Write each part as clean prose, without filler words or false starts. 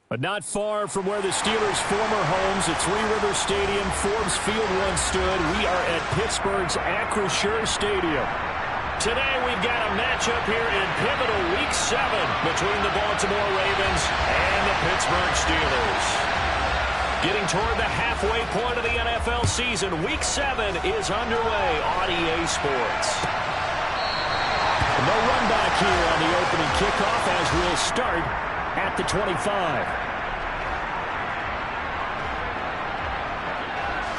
But not far from where the Steelers' former homes at Three River Stadium, Forbes Field once stood, we are at Pittsburgh's Acrisure Stadium. Today we've got a matchup here in pivotal Week 7 between the Baltimore Ravens and the Pittsburgh Steelers. Getting toward the halfway point of the NFL season, Week 7 is underway on EA Sports. No run back here on the opening kickoff as we'll start at the 25.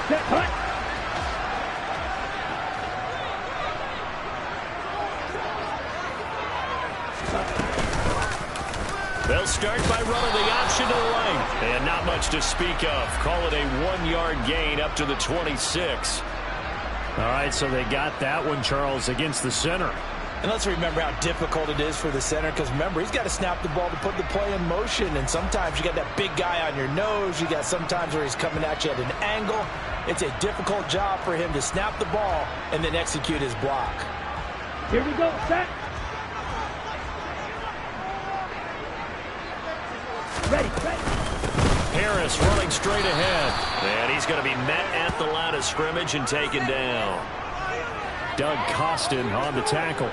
Set, hut. They'll start by running the option to the right. And not much to speak of. Call it a 1-yard gain up to the 26. All right, so they got that one, Charles, against the center. And let's remember how difficult it is for the center, because remember, he's got to snap the ball to put the play in motion, and sometimes you got that big guy on your nose. You got sometimes where he's coming at you at an angle. It's a difficult job for him to snap the ball and then execute his block. Here we go, set. Ready. Harris running straight ahead. And he's going to be met at the line of scrimmage and taken down. Doug Costin on the tackle.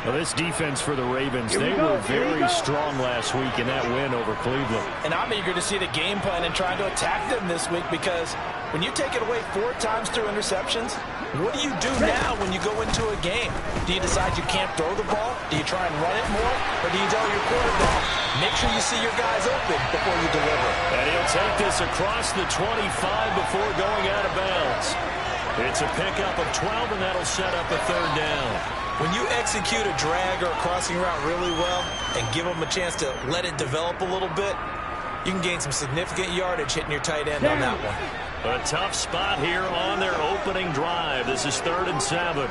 Well, this defense for the Ravens, they were very strong last week in that win over Cleveland. And I'm eager to see the game plan and trying to attack them this week, because when you take it away 4 times through interceptions, what do you do now when you go into a game? Do you decide you can't throw the ball? Do you try and run it more? Or do you tell your quarterback, make sure you see your guys open before you deliver? And he'll take this across the 25 before going out of bounds. It's a pickup of 12, and that'll set up a 3rd down. When you execute a drag or a crossing route really well and give them a chance to let it develop a little bit, you can gain some significant yardage hitting your tight end on that one. A tough spot here on their opening drive. This is 3rd and 7.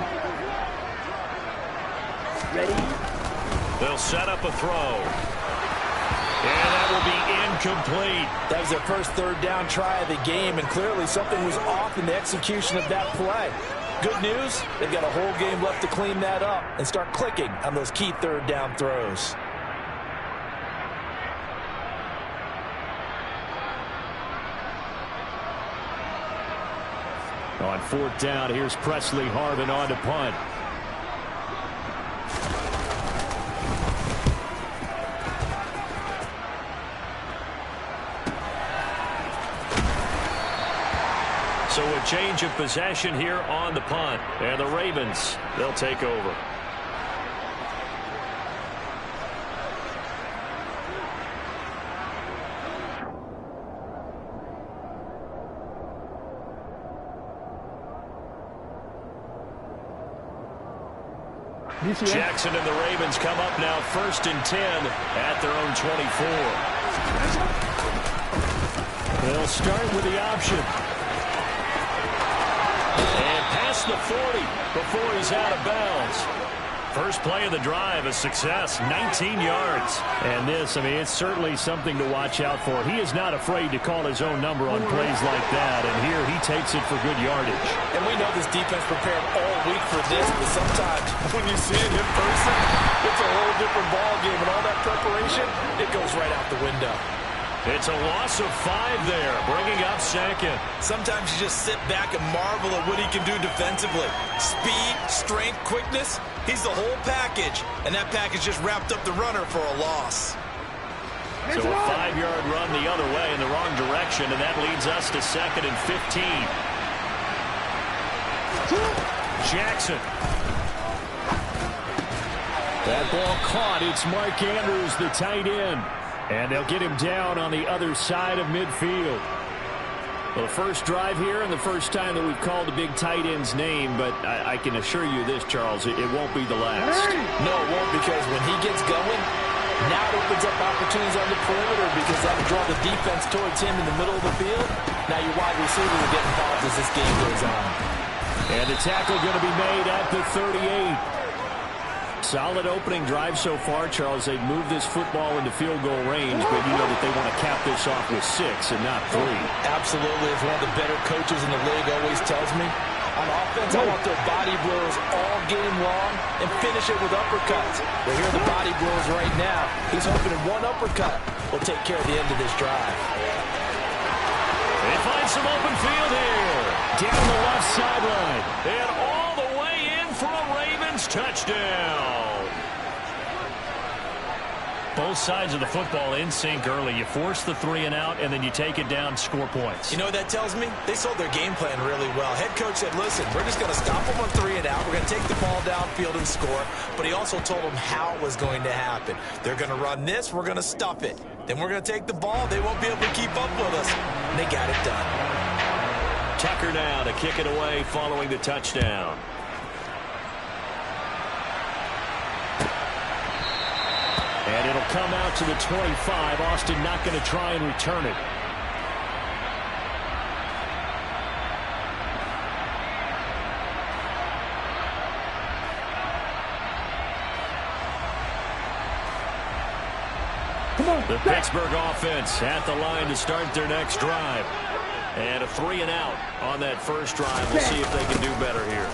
Ready. They'll set up a throw. And that will be incomplete. That was their first 3rd down try of the game, and clearly something was off in the execution of that play. Good news, they've got a whole game left to clean that up and start clicking on those key 3rd down throws. On 4th down, here's Presley Harvin on to punt. So a change of possession here on the punt. And the Ravens, they'll take over. Jackson and the Ravens come up now 1st and 10 at their own 24. They'll start with the option. And past the 40 before he's out of bounds. First play of the drive, a success, 19 yards. And this, I mean, it's certainly something to watch out for. He is not afraid to call his own number on plays like that. And here he takes it for good yardage. And we know this defense prepared all week for this, but sometimes when you see it in person, it's a whole different ballgame. And all that preparation, it goes right out the window. It's a loss of 5 there, bringing up 2nd. Sometimes you just sit back and marvel at what he can do defensively. Speed, strength, quickness, he's the whole package. And that package just wrapped up the runner for a loss. So a 5-yard run the other way in the wrong direction, and that leads us to 2nd and 15. Jackson. That ball caught. It's Mark Andrews, the tight end. And they'll get him down on the other side of midfield. Well, the first drive here and the first time that we've called the big tight end's name, but I can assure you this, Charles, it won't be the last. No, it won't, because when he gets going, now it opens up opportunities on the perimeter, because that'll draw the defense towards him in the middle of the field. Now your wide receivers will get involved as this game goes on. And the tackle going to be made at the 38. Solid opening drive so far, Charles. They've moved this football into field goal range, but you know that they want to cap this off with 6 and not 3. Absolutely. As one of the better coaches in the league always tells me, On offense, I want their body blows all game long and finish it with uppercuts. Well, here are the body blows right now. He's hoping in one uppercut will take care of the end of this drive. They find some open field here. Down the left sideline. And all the way in for a Ravens touchdown. Both sides of the football in sync early. You force the 3 and out, and then you take it down, score points. You know what that tells me? They sold their game plan really well. Head coach said, listen, we're just going to stop them on 3 and out. We're going to take the ball downfield and score. But he also told them how it was going to happen. They're going to run this. We're going to stuff it. Then we're going to take the ball. They won't be able to keep up with us. And they got it done. Tucker now to kick it away following the touchdown. And it'll come out to the 25. Austin not going to try and return it. The Pittsburgh offense at the line to start their next drive. And a 3 and out on that first drive. We'll see if they can do better here.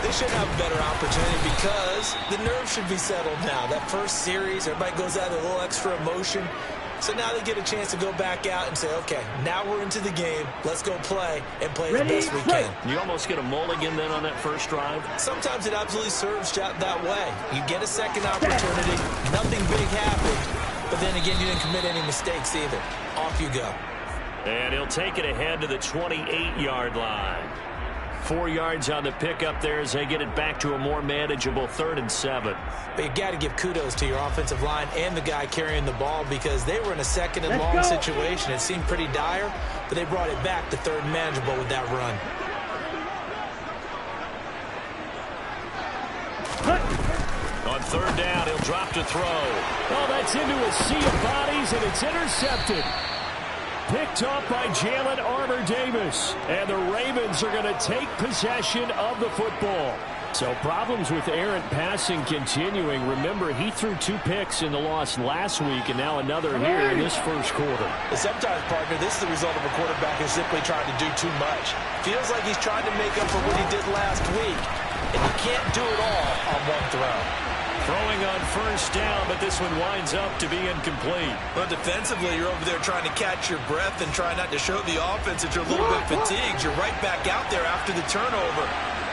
They should have a better opportunity because the nerves should be settled now. That first series, everybody goes out with a little extra emotion. So now they get a chance to go back out and say, okay, now we're into the game. Let's go play and play the best we can. You almost get a mulligan then on that first drive? Sometimes it absolutely serves that way. You get a second opportunity. Nothing big happened. But then again, you didn't commit any mistakes either. Off you go. And he'll take it ahead to the 28-yard line. 4 yards on the pickup there as they get it back to a more manageable 3rd and 7. But you got to give kudos to your offensive line and the guy carrying the ball because they were in a 2nd and long situation. It seemed pretty dire, but they brought it back to 3rd and manageable with that run. On 3rd down, he'll drop to throw. Oh, that's into a sea of bodies, and it's intercepted. Picked up by Jalen Armour-Davis. And the Ravens are going to take possession of the football. So problems with errant passing continuing. Remember, he threw 2 picks in the loss last week, and now another here in this first quarter. And sometimes, partner, this is the result of a quarterback who's simply trying to do too much. Feels like he's trying to make up for what he did last week. And you can't do it all on one throw. Throwing on 1st down, but this one winds up to be incomplete. Well, defensively, you're over there trying to catch your breath and try not to show the offense that you're a little bit fatigued. You're right back out there after the turnover.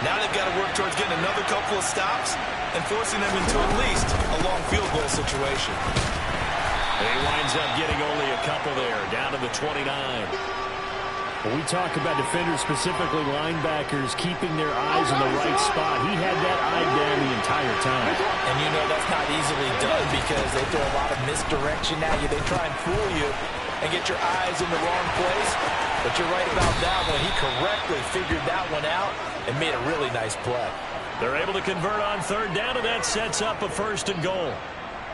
Now they've got to work towards getting another couple of stops and forcing them into at least a long field goal situation. He winds up getting only a couple there, down to the 29. When we talk about defenders, specifically linebackers, keeping their eyes in the right spot, he had that eye down the entire time. And you know that's not easily done because they throw a lot of misdirection at you. They try and fool you and get your eyes in the wrong place. But you're right about that one. He correctly figured that one out and made a really nice play. They're able to convert on 3rd down, and that sets up a 1st and goal.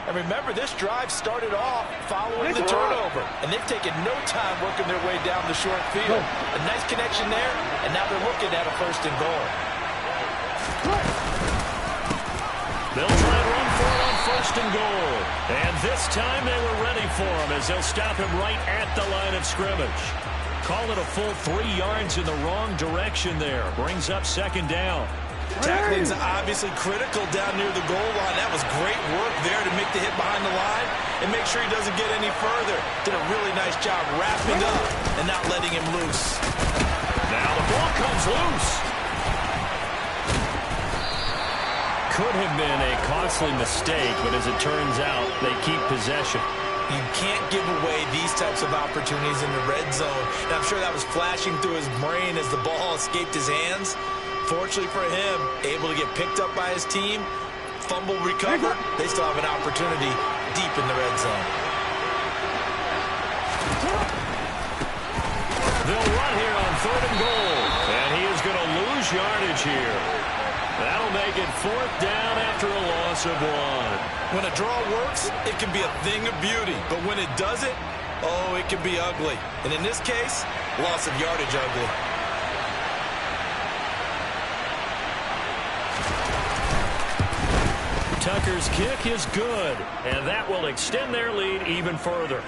And remember, this drive started off following the turnover. And they've taken no time working their way down the short field. A nice connection there, and now they're looking at a 1st and goal. They'll try and run for it on 1st and goal. And this time they were ready for him as they'll stop him right at the line of scrimmage. Call it a full 3 yards in the wrong direction there. Brings up 2nd down. Tackling's obviously critical down near the goal line. That was great work there to make the hit behind the line and make sure he doesn't get any further. Did a really nice job wrapping up and not letting him loose. Now the ball comes loose. Could have been a costly mistake, but as it turns out, they keep possession. You can't give away these types of opportunities in the red zone. And I'm sure that was flashing through his brain as the ball escaped his hands. Fortunately for him, able to get picked up by his team, fumble recovered, they still have an opportunity deep in the red zone. They'll run here on 3rd and goal, and he is going to lose yardage here. That'll make it 4th down after a loss of 1. When a draw works, it can be a thing of beauty, but when it doesn't, oh, it can be ugly. And in this case, loss of yardage ugly. Tucker's kick is good, and that will extend their lead even further.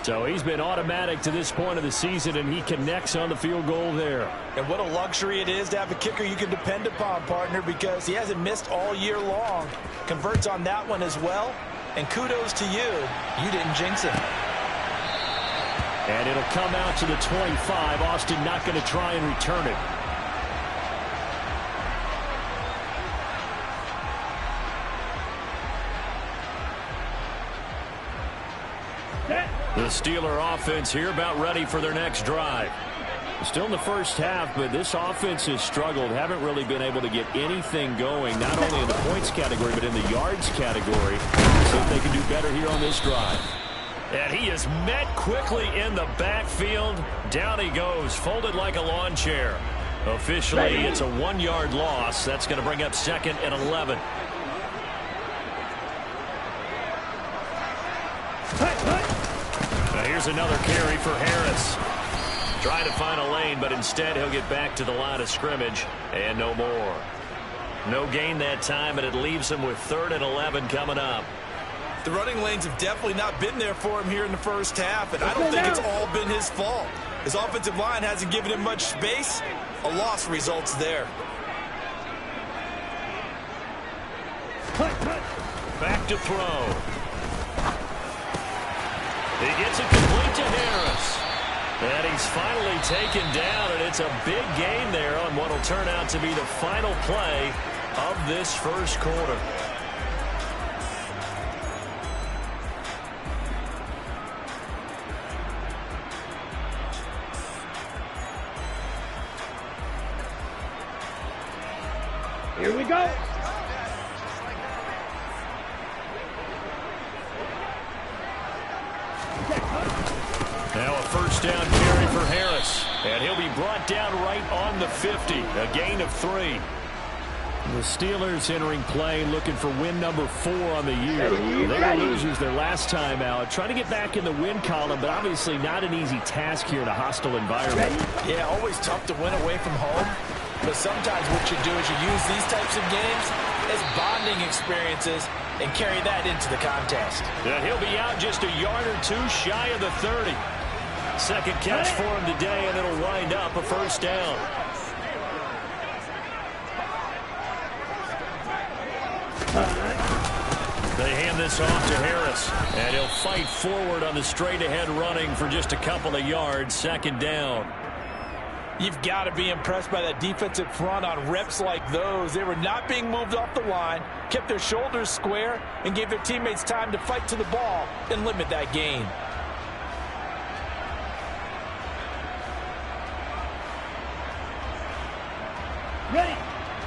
So he's been automatic to this point of the season, and he connects on the field goal there. And what a luxury it is to have a kicker you can depend upon, partner, because he hasn't missed all year long. Converts on that one as well. And kudos to you. You didn't jinx him. And it'll come out to the 25. Austin not going to try and return it. The Steeler offense here about ready for their next drive. Still in the first half, but this offense has struggled. Haven't really been able to get anything going, not only in the points category, but in the yards category. See if they can do better here on this drive. And he is met quickly in the backfield. Down he goes, folded like a lawn chair. Officially, it's a 1-yard loss. That's going to bring up 2nd and 11. Now here's another carry for Harris. Trying to find a lane, but instead he'll get back to the line of scrimmage and no more. No gain that time, and it leaves him with 3rd and 11 coming up. The running lanes have definitely not been there for him here in the first half, and I don't think it's all been his fault. His offensive line hasn't given him much space. A loss results there. Back to throw. He gets it complete to Harris. And he's finally taken down, and it's a big gain there on what will turn out to be the final play of this first quarter. Here we go. Now a first down carry for Harris. And he'll be brought down right on the 50. A gain of 3. The Steelers entering play looking for win number 4 on the year. They were losers their last time out. Trying to get back in the win column, but obviously not an easy task here in a hostile environment. Yeah, always tough to win away from home. But sometimes what you do is you use these types of games as bonding experiences and carry that into the contest. And he'll be out just a yard or 2 shy of the 30. Second catch for him today, and it'll wind up a first down. They hand this off to Harris, and he'll fight forward on the straight-ahead running for just a couple of yards. Second down. You've got to be impressed by that defensive front on reps like those. They were not being moved off the line, kept their shoulders square, and gave their teammates time to fight to the ball and limit that gain. Ready.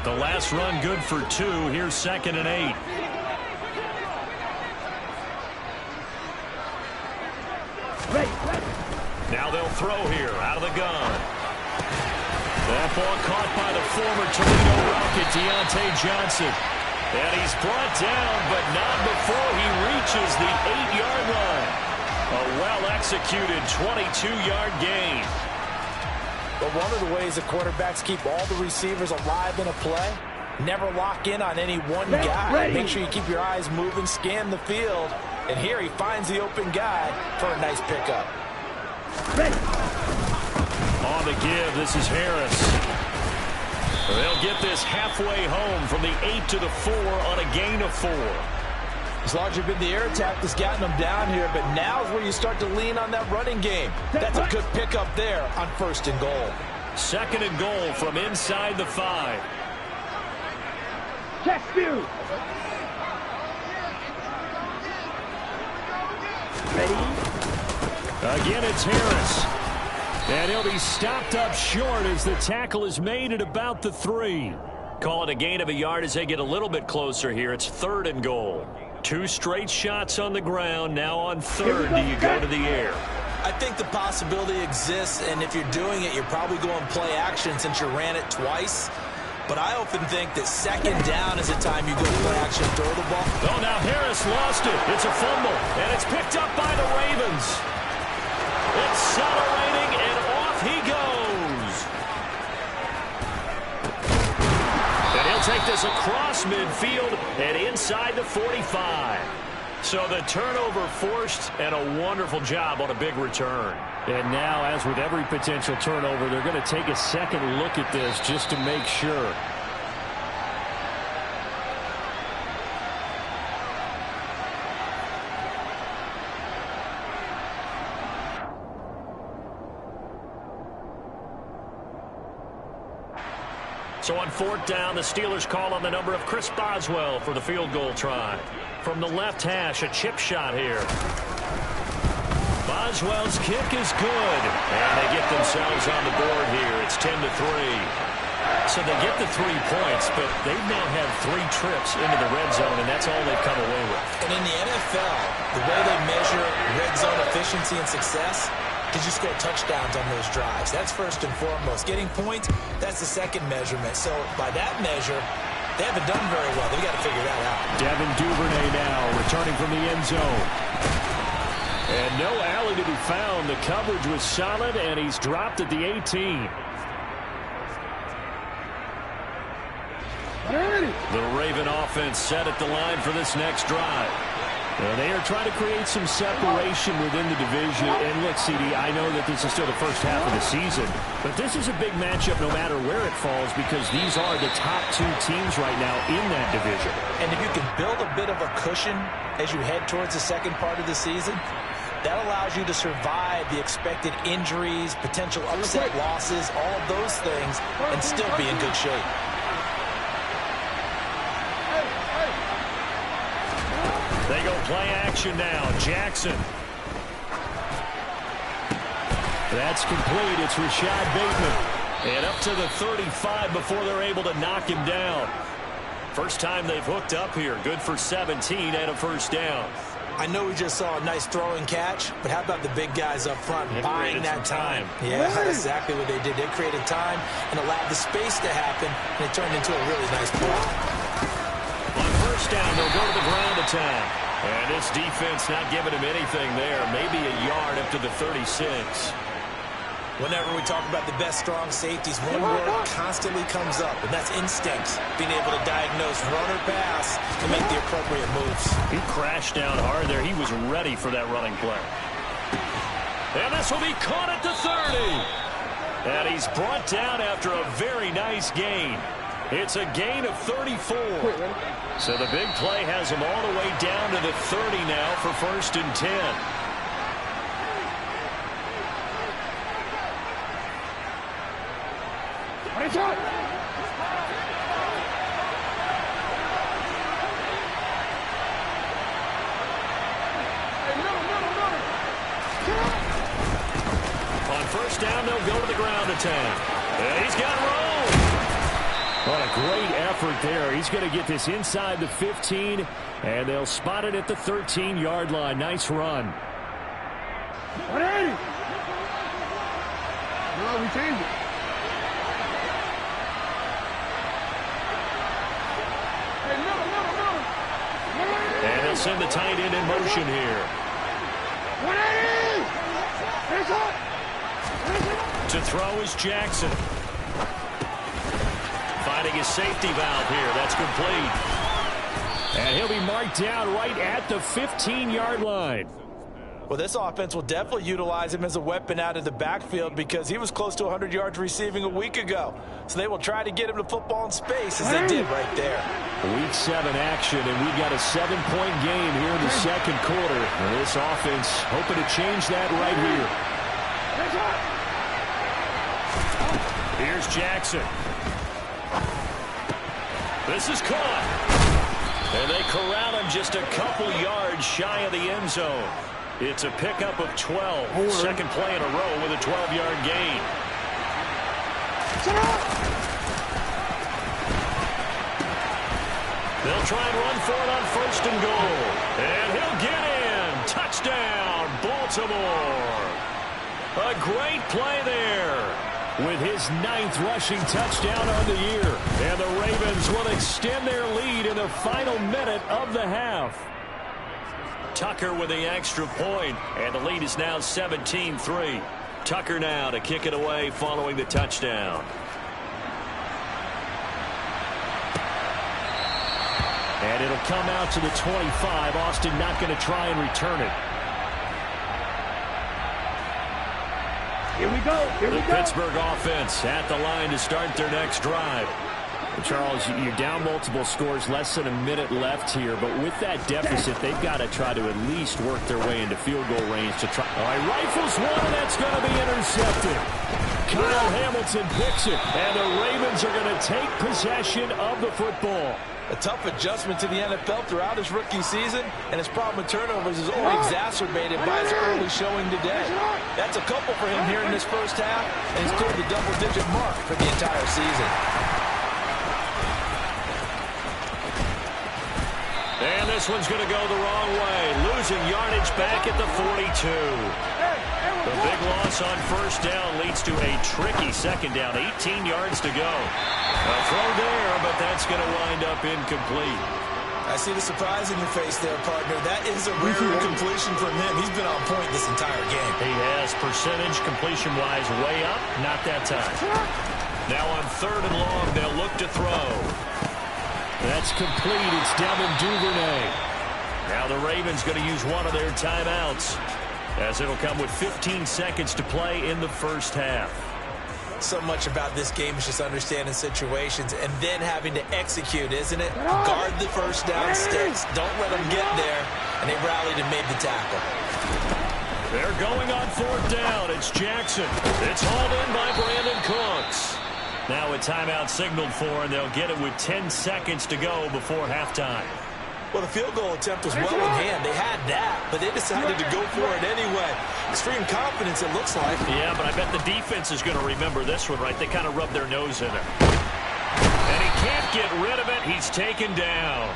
The last run good for 2. Here's 2nd and 8. Ready. Now they'll throw here out of the gun. That ball caught by the former Toledo Rocket, Deontay Johnson. And he's brought down, but not before he reaches the 8-yard line. A well-executed 22-yard gain. But one of the ways the quarterbacks keep all the receivers alive in a play, never lock in on any one guy. Make sure you keep your eyes moving, scan the field. And here he finds the open guy for a nice pickup. Ready. On the give, this is Harris. They'll get this halfway home from the 8 to the 4 on a gain of 4. It's largely been the air attack that's gotten them down here, but now is where you start to lean on that running game. That's a good pickup there on 1st and goal. 2nd and goal from inside the 5. Check view. Ready. Again, it's Harris. And he'll be stopped up short as the tackle is made at about the 3. Call it a gain of a yard as they get a little bit closer here. It's 3rd and goal. 2 straight shots on the ground. Now on 3rd, do you go to the air? I think the possibility exists, and if you're doing it, you're probably going play action since you ran it twice. But I often think that 2nd down is the time you go play action, throw the ball. Oh, now Harris lost it. It's a fumble, and it's picked up by the Ravens. Accelerating, and off he goes. And he'll take this across midfield and inside the 45. So the turnover forced, and a wonderful job on a big return. And now, as with every potential turnover, they're going to take a second look at this just to make sure. So on fourth down, the Steelers call on the number of Chris Boswell for the field goal try. From the left hash, a chip shot here. Boswell's kick is good. And they get themselves on the board here. It's 10-3. So they get the 3 points, but they've now had 3 trips into the red zone, and that's all they've come away with. And in the NFL, the way they measure red zone efficiency and success, did you score touchdowns on those drives? That's first and foremost. Getting points, that's the second measurement. So by that measure, they haven't done very well. They've got to figure that out. Devin Duvernay now returning from the end zone. And no alley to be found. The coverage was solid, and he's dropped at the 18. The Raven offense set at the line for this next drive. They are trying to create some separation within the division. And look, CD, I know that this is still the first half of the season, but this is a big matchup no matter where it falls because these are the top 2 teams right now in that division. And if you can build a bit of a cushion as you head towards the second part of the season, that allows you to survive the expected injuries, potential upset losses, all of those things, and still be in good shape. They go play action now. Jackson. That's complete. It's Rashad Bateman. And up to the 35 before they're able to knock him down. First time they've hooked up here. Good for 17 and a first down. I know we just saw a nice throw and catch, but how about the big guys up front buying that time? Yeah, that's exactly what they did. They created time and allowed the space to happen, and it turned into a really nice play. On first down, they'll go to the ground attack. And this defense not giving him anything there. Maybe a yard up to the 36. Whenever we talk about the best strong safeties, one word constantly comes up, and that's instincts. Being able to diagnose run or pass and make the appropriate moves. He crashed down hard there. He was ready for that running play. And this will be caught at the 30. And he's brought down after a very nice gain. It's a gain of 34. So the big play has him all the way down to the 30 now for first and 10. On first down, they'll go to the ground attack. And he's got room. What a great effort there. He's going to get this inside the 15, and they'll spot it at the 13-yard line. Nice run. 180. No, we changed it. And he'll send the tight end in motion here. 180. To throw is Jackson. Finding his safety valve here. That's complete. And he'll be marked down right at the 15-yard line. Well, this offense will definitely utilize him as a weapon out of the backfield because he was close to 100 yards receiving a week ago. So they will try to get him the football in space as they did right there. Week 7 action, and we got a 7-point game here in the second quarter. And this offense hoping to change that right here. Here's Jackson. This is caught. And they corral him just a couple yards shy of the end zone. It's a pickup of 12. Second play in a row with a 12-yard gain. They'll try and run for it on first and goal. And he'll get in. Touchdown, Baltimore. A great play there. With his 9th rushing touchdown on the year. And the Ravens will extend their lead in the final minute of the half. Tucker with the extra point, and the lead is now 17-3. Tucker now to kick it away following the touchdown. And it'll come out to the 25. Austin not going to try and return it. Here we go. Here we The go. Pittsburgh offense at the line to start their next drive. Charles, you're down multiple scores, less than a minute left here, but with that deficit, they've got to try to at least work their way into field goal range to try. All right, rifles one, and that's going to be intercepted. Kyle Hamilton picks it, and the Ravens are going to take possession of the football. A tough adjustment to the NFL throughout his rookie season, and his problem with turnovers is only exacerbated by his early showing today. That's a couple for him here in this first half, and he's cleared the double-digit mark for the entire season. And this one's going to go the wrong way. Losing yardage back at the 42. The big loss on first down leads to a tricky second down. 18 yards to go. A throw there, but that's going to wind up incomplete. I see the surprise in your face there, partner. That is a rare completion from him. He's been on point this entire game. He has percentage completion-wise way up. Not that time. Now on 3rd and long, they'll look to throw. That's complete. It's Devin Duvernay. Now the Ravens going to use one of their timeouts, as it'll come with 15 seconds to play in the first half. So much about this game is just understanding situations and then having to execute, isn't it? Guard the first down sticks. Don't let them get there. And they rallied and made the tackle. They're going on 4th down. It's Jackson. It's hauled in by Brandon Cooks. Now a timeout signaled for, and they'll get it with 10 seconds to go before halftime. Well, the field goal attempt was well in hand. They had that, but they decided to go for it anyway. Extreme confidence, it looks like. Yeah, but I bet the defense is going to remember this one, right? They kind of rubbed their nose in it. And he can't get rid of it. He's taken down.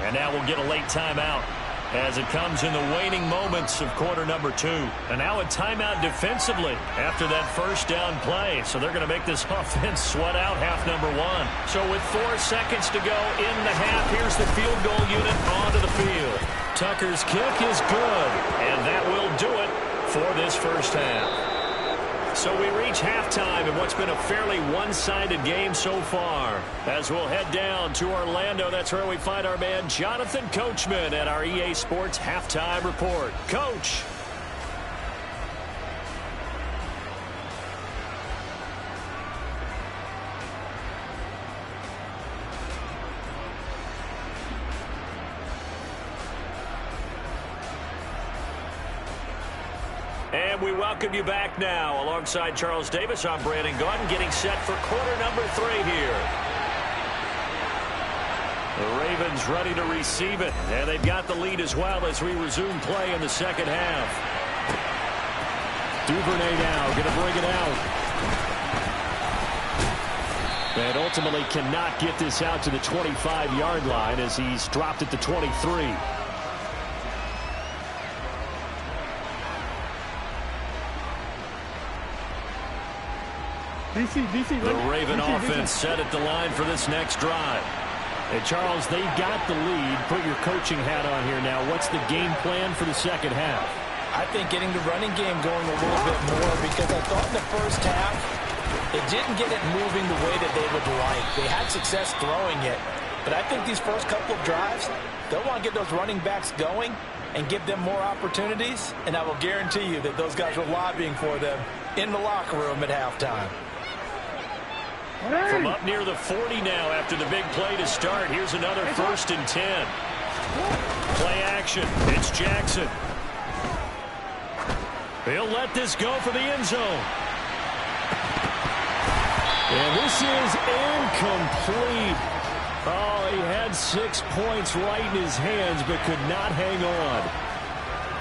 And now we'll get a late timeout as it comes in the waning moments of quarter number 2. And now a timeout defensively after that first down play. So they're going to make this offense sweat out half number 1. So with 4 seconds to go in the half, here's the field goal unit onto the field. Tucker's kick is good, and that will do it for this first half. So we reach halftime in what's been a fairly one-sided game so far. As we'll head down to Orlando, that's where we find our man Jonathan Coachman at our EA Sports Halftime Report. Coach. And we welcome you back now. Alongside Charles Davis, I'm Brandon Gaudin, getting set for quarter number 3 here. The Ravens ready to receive it. And they've got the lead as well as we resume play in the second half. Duvernay now going to bring it out. And ultimately cannot get this out to the 25-yard line as he's dropped at the 23. The Raven offense set at the line for this next drive. And Charles, they've got the lead. Put your coaching hat on here now. What's the game plan for the second half? I think getting the running game going a little bit more, because I thought in the first half they didn't get it moving the way that they would like. They had success throwing it. But I think these first couple of drives, they'll want to get those running backs going and give them more opportunities. And I will guarantee you that those guys were lobbying for them in the locker room at halftime. From up near the 40 now after the big play to start. Here's another 1st and 10. Play action. It's Jackson. He'll let this go for the end zone. And this is incomplete. Oh, he had 6 points right in his hands but could not hang on.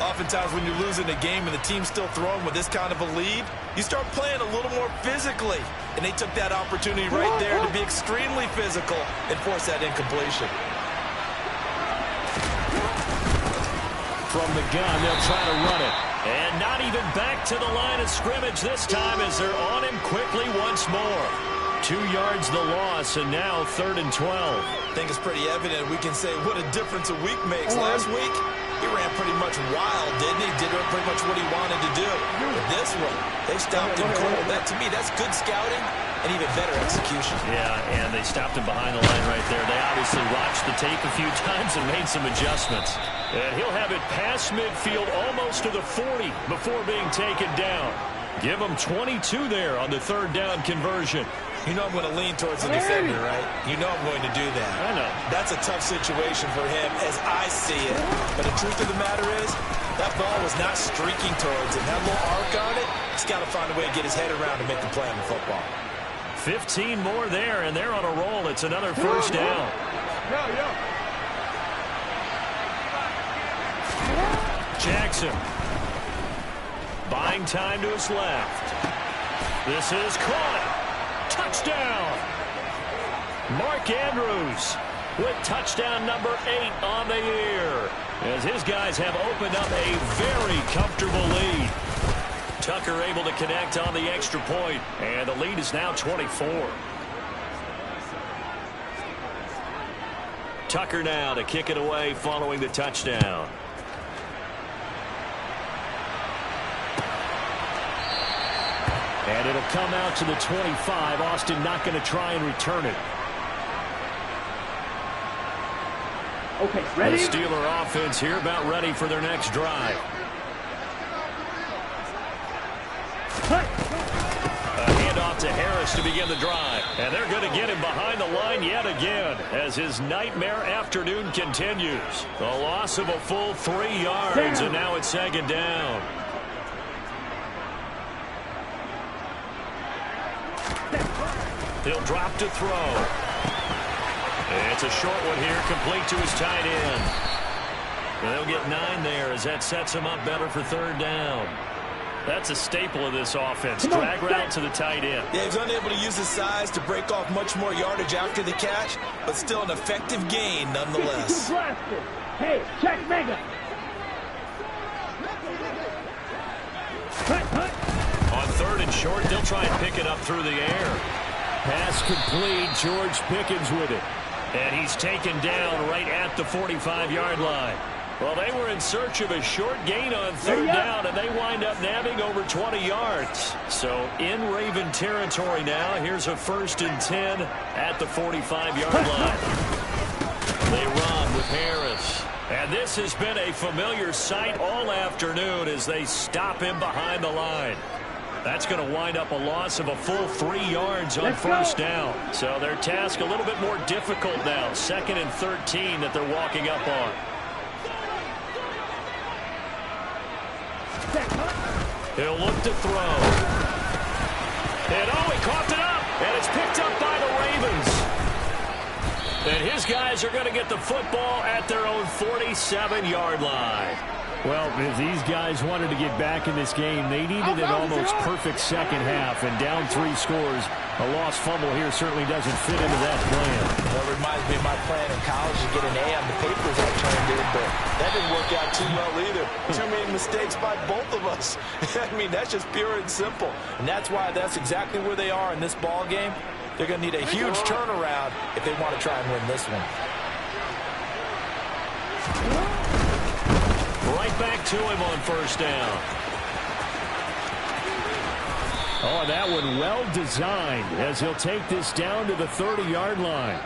Oftentimes when you're losing a game and the team's still throwing with this kind of a lead, you start playing a little more physically. And they took that opportunity right there to be extremely physical and force that incompletion. From the gun, they'll try to run it. And not even back to the line of scrimmage this time as they're on him quickly once more. 2 yards the loss, and now 3rd and 12. I think it's pretty evident we can say what a difference a week makes. Last week, he ran pretty much wild, didn't he? Did pretty much what he wanted to do. But this one, they stopped him cold. That, to me, that's good scouting and even better execution. Yeah, and they stopped him behind the line right there. They obviously watched the tape a few times and made some adjustments. And he'll have it past midfield almost to the 40 before being taken down. Give him 22 there on the 3rd down conversion. You know I'm going to lean towards the defender, right? You know I'm going to do that. I know. That's a tough situation for him as I see it. But the truth of the matter is, that ball was not streaking towards him. That little arc on it, he's got to find a way to get his head around to make the play on the football. 15 more there, and they're on a roll. It's another 1st down. Jackson. Buying time to his left. This is caught. Touchdown. Mark Andrews with touchdown number 8 on the year, as his guys have opened up a very comfortable lead. Tucker able to connect on the extra point, and the lead is now 24. Tucker now to kick it away following the touchdown. And it'll come out to the 25. Austin not going to try and return it. Okay, ready? The Steeler offense here about ready for their next drive. A handoff to Harris to begin the drive. And they're going to get him behind the line yet again as his nightmare afternoon continues. The loss of a full 3 yards, and now it's 2nd down. He'll drop to throw. It's a short one here, complete to his tight end. And they'll get 9 there as that sets him up better for 3rd down. That's a staple of this offense. Drag route to the tight end. Yeah, he's unable to use his size to break off much more yardage after the catch, but still an effective gain nonetheless. Hey, check mega. On 3rd and short, they'll try and pick it up through the air. Pass complete. George Pickens with it. And he's taken down right at the 45-yard line. Well, they were in search of a short gain on 3rd down, and they wind up nabbing over 20 yards. So in Raven territory now. Here's a 1st and 10 at the 45-yard line. They run with Harris. And this has been a familiar sight all afternoon as they stop him behind the line. That's going to wind up a loss of a full 3 yards on 1st down. So their task a little bit more difficult now. 2nd and 13 that they're walking up on. He'll look to throw. And oh, he coughed it up. And it's picked up by the Ravens. And his guys are going to get the football at their own 47-yard line. Well, if these guys wanted to get back in this game, they needed an almost perfect second half. And down 3 scores, a lost fumble here certainly doesn't fit into that plan. Well, it reminds me of my plan in college to get an A on the papers I turned in, but that didn't work out too well either. Too many mistakes by both of us. I mean, that's just pure and simple. And that's why that's exactly where they are in this ball game. They're going to need a huge turnaround if they want to try and win this one. Right back to him on 1st down. Oh, that one well designed as he'll take this down to the 30-yard line.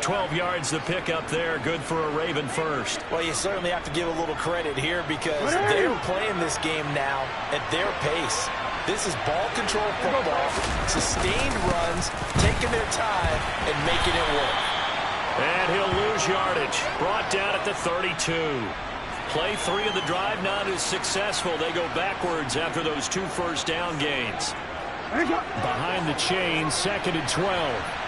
12 yards to pick up there. Good for a Raven first. Well, you certainly have to give a little credit here because they're playing this game now at their pace. This is ball control football, sustained runs, taking their time, and making it work. And he'll lose yardage. Brought down at the 32. Play 3 of the drive not as successful. They go backwards after those 2 first down gains. Behind the chain, 2nd and 12.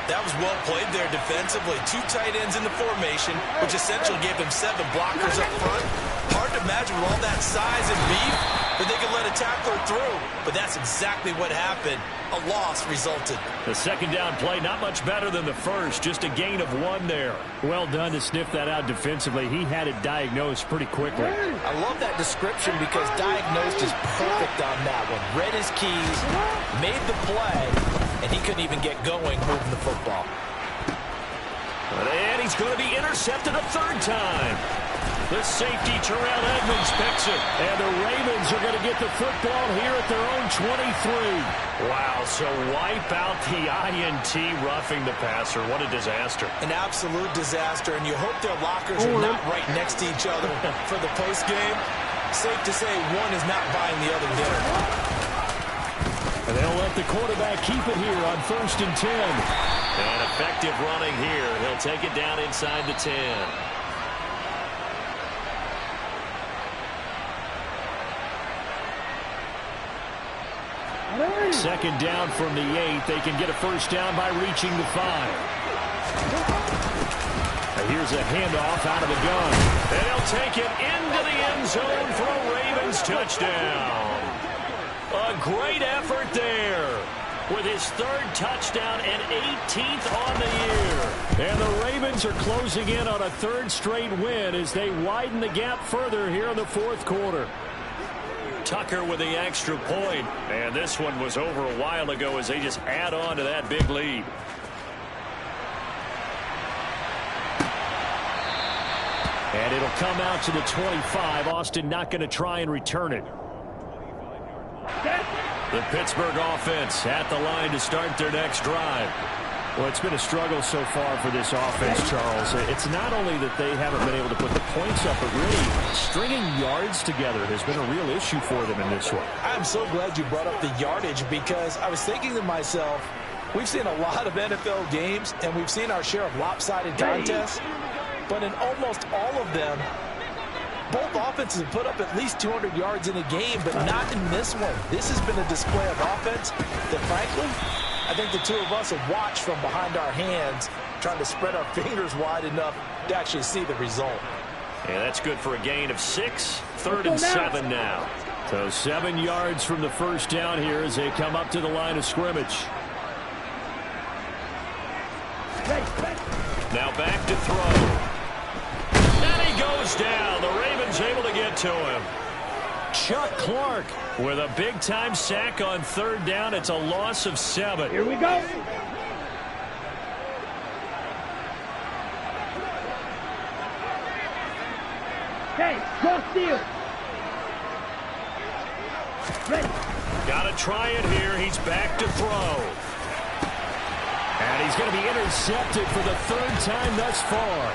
That was well played there defensively. 2 tight ends in the formation, which essentially gave them 7 blockers up front. Hard to imagine with all that size and beef that they could let a tackler through. But that's exactly what happened. A loss resulted. The 2nd down play, not much better than the first. Just a gain of 1 there. Well done to sniff that out defensively. He had it diagnosed pretty quickly. I love that description because diagnosed is perfect on that one. Read his keys, made the play, and he couldn't even get going moving the football. And he's going to be intercepted a third time. The safety, Terrell Edmonds, picks it. And the Ravens are going to get the football here at their own 23. Wow, so wipe out the INT roughing the passer. What a disaster. An absolute disaster, and you hope their lockers are not right next to each other for the postgame. Safe to say one is not buying the other dinner. And they'll let the quarterback keep it here on 1st and 10. And effective running here. He'll take it down inside the 10. Second down from the 8. They can get a first down by reaching the 5. Here's a handoff out of the gun. And he'll take it into the end zone for a Ravens touchdown. A great effort there with his 3rd touchdown and 18th on the year. And the Ravens are closing in on a 3rd straight win as they widen the gap further here in the 4th quarter. Tucker with the extra point. And this one was over a while ago as they just add on to that big lead. And it'll come out to the 25. Austin not going to try and return it. The Pittsburgh offense at the line to start their next drive. Well, it's been a struggle so far for this offense, Charles. It's not only that they haven't been able to put the points up, but really stringing yards together has been a real issue for them in this one. I'm so glad you brought up the yardage because I was thinking to myself, we've seen a lot of NFL games, and we've seen our share of lopsided contests, but in almost all of them, both offenses have put up at least 200 yards in a game, but not in this one. This has been a display of offense that, frankly, I think the two of us have watched from behind our hands, trying to spread our fingers wide enough to actually see the result. Yeah, that's good for a gain of 6. 3rd and 7 now. So 7 yards from the first down here as they come up to the line of scrimmage. Now back to throw. And he goes down. The Ravens able to get to him. Chuck Clark with a big-time sack on 3rd down. It's a loss of 7. Here we go. Hey, go steal. Ready. Got to try it here. He's back to throw. And he's going to be intercepted for the 3rd time thus far.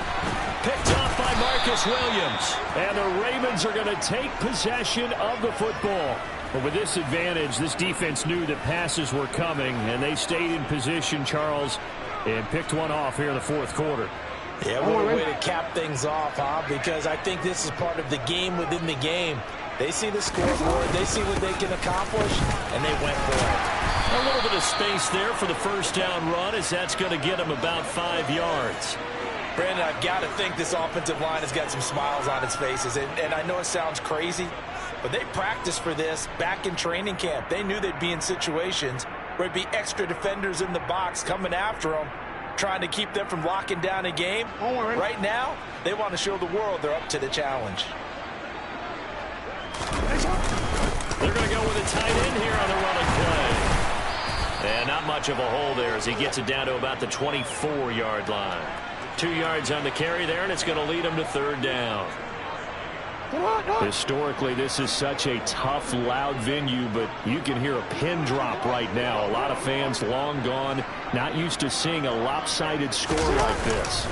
Picked off by Marcus Williams. And the Ravens are going to take possession of the football. But with this advantage, this defense knew that passes were coming, and they stayed in position, Charles, and picked one off here in the 4th quarter. Yeah, what a way to cap things off, huh? Because I think this is part of the game within the game. They see the scoreboard, they see what they can accomplish, and they went for it. A little bit of space there for the first down run, as that's going to get them about 5 yards. Brandon, I've got to think this offensive line has got some smiles on its faces. And I know it sounds crazy, but they practiced for this back in training camp. They knew they'd be in situations where there'd be extra defenders in the box coming after them, trying to keep them from locking down a game. Right now, they want to show the world they're up to the challenge. They're going to go with a tight end here on the running play. And not much of a hole there as he gets it down to about the 24-yard line. 2 yards on the carry there, and it's going to lead him to 3rd down. Historically, this is such a tough, loud venue, but you can hear a pin drop right now. A lot of fans long gone, not used to seeing a lopsided score like this.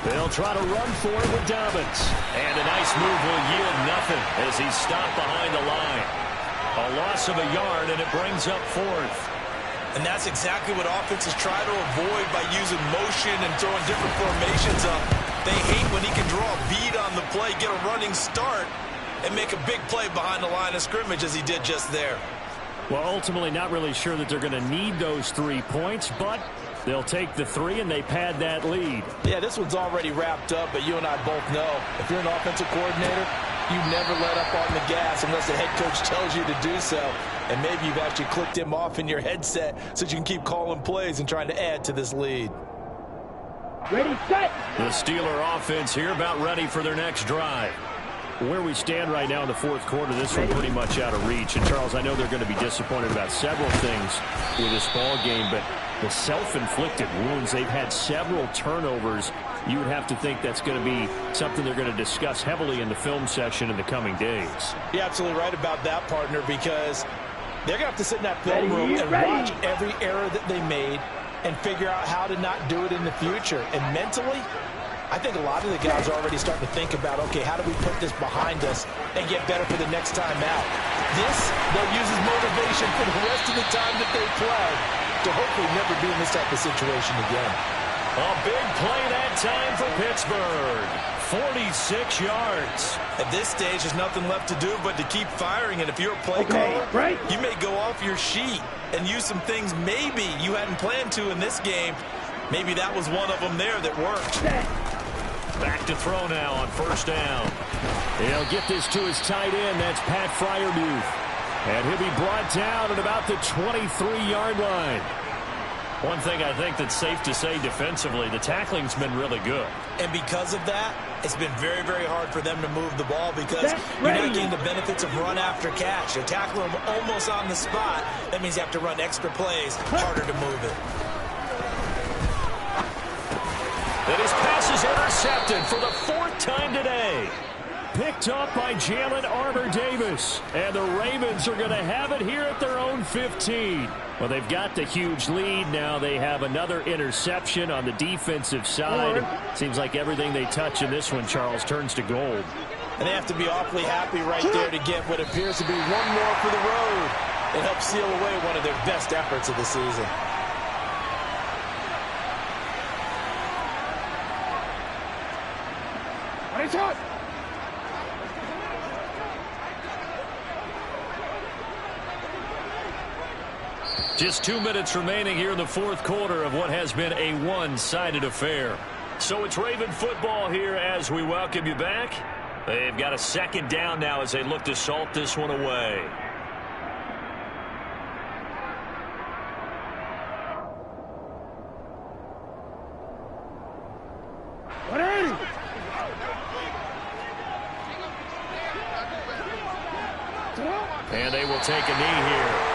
They'll try to run for it with Dobbins. And a nice move will yield nothing as he's stopped behind the line. A loss of a yard, and it brings up 4th. And that's exactly what offenses try to avoid by using motion and throwing different formations up. They hate when he can draw a bead on the play, get a running start, and make a big play behind the line of scrimmage as he did just there. Well, ultimately not really sure that they're going to need those 3 points, but they'll take the 3 and they pad that lead. Yeah, this one's already wrapped up, but you and I both know if you're an offensive coordinator, you never let up on the gas unless the head coach tells you to do so. And maybe you've actually clicked him off in your headset so you can keep calling plays and trying to add to this lead. Ready, set. The Steeler offense here about ready for their next drive. Where we stand right now in the fourth quarter, this one pretty much out of reach. And, Charles, I know they're going to be disappointed about several things with this ball game, but the self-inflicted wounds, they've had several turnovers. You would have to think that's going to be something they're going to discuss heavily in the film session in the coming days. You're absolutely right about that, partner, because they're going to have to sit in that film room and watch every error that they made and figure out how to not do it in the future. And mentally, I think a lot of the guys are already starting to think about, okay, how do we put this behind us and get better for the next time out? This, they'll use as motivation for the rest of the time that they play to hopefully never be in this type of situation again. A big play that time for Pittsburgh. 46 yards. At this stage, there's nothing left to do but to keep firing. And if you're a play caller, you may go off your sheet and use some things maybe you hadn't planned to in this game. Maybe that was one of them there that worked. Back to throw now on first down. He'll get this to his tight end. That's Pat Freiermuth. And he'll be brought down at about the 23-yard line. One thing I think that's safe to say defensively, the tackling's been really good. And because of that, it's been very, very hard for them to move the ball because you're not getting the benefits of run after catch. You're tackling them almost on the spot. That means you have to run extra plays, harder to move it. And his pass is intercepted for the fourth time today. Picked up by Jalen Armour-Davis. And the Ravens are going to have it here at their own 15. Well, they've got the huge lead. Now they have another interception on the defensive side. Seems like everything they touch in this one, Charles, turns to gold. And they have to be awfully happy right there to get what appears to be one more for the road. It helps seal away one of their best efforts of the season. Just 2 minutes remaining here in the fourth quarter of what has been a one-sided affair. So it's Raven football here as we welcome you back. They've got a second down now as they look to salt this one away. And they will take a knee here.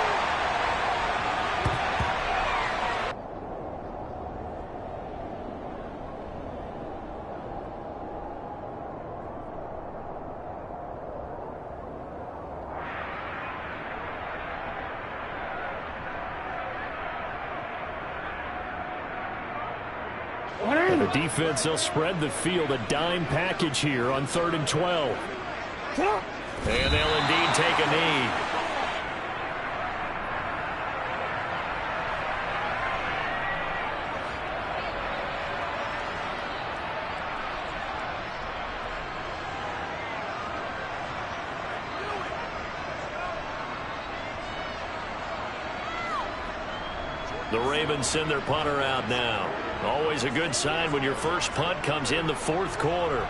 The defense, they'll spread the field, a dime package here on 3rd and 12. And they'll indeed take a knee. The Ravens send their punter out now. Always a good sign when your first punt comes in the fourth quarter.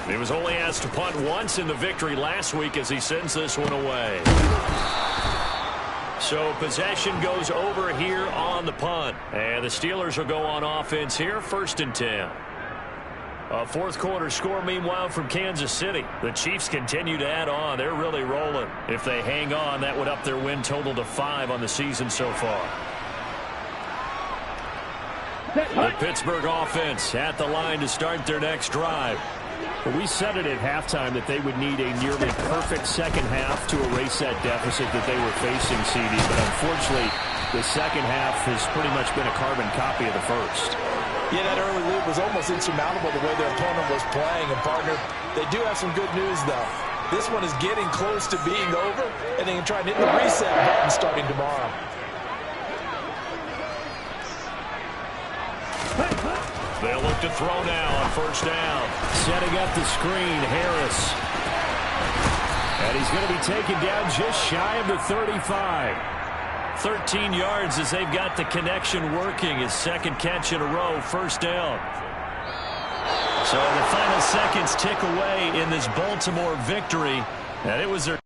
He was only asked to punt once in the victory last week as he sends this one away. So possession goes over here on the punt. And the Steelers will go on offense here, 1st and 10. A fourth quarter score, meanwhile, from Kansas City. The Chiefs continue to add on. They're really rolling. If they hang on, that would up their win total to 5 on the season so far. The Pittsburgh offense at the line to start their next drive. We said it at halftime that they would need a nearly perfect second half to erase that deficit that they were facing, CD. But unfortunately, the second half has pretty much been a carbon copy of the first. Yeah, that early lead was almost insurmountable the way their opponent was playing. And, partner, they do have some good news, though. This one is getting close to being over, and they can try and hit the reset button starting tomorrow. They'll look to throw now on first down. Setting up the screen, Harris. And he's going to be taken down just shy of the 35. 13 yards as they've got the connection working. His second catch in a row, first down. So the final seconds tick away in this Baltimore victory, and it was their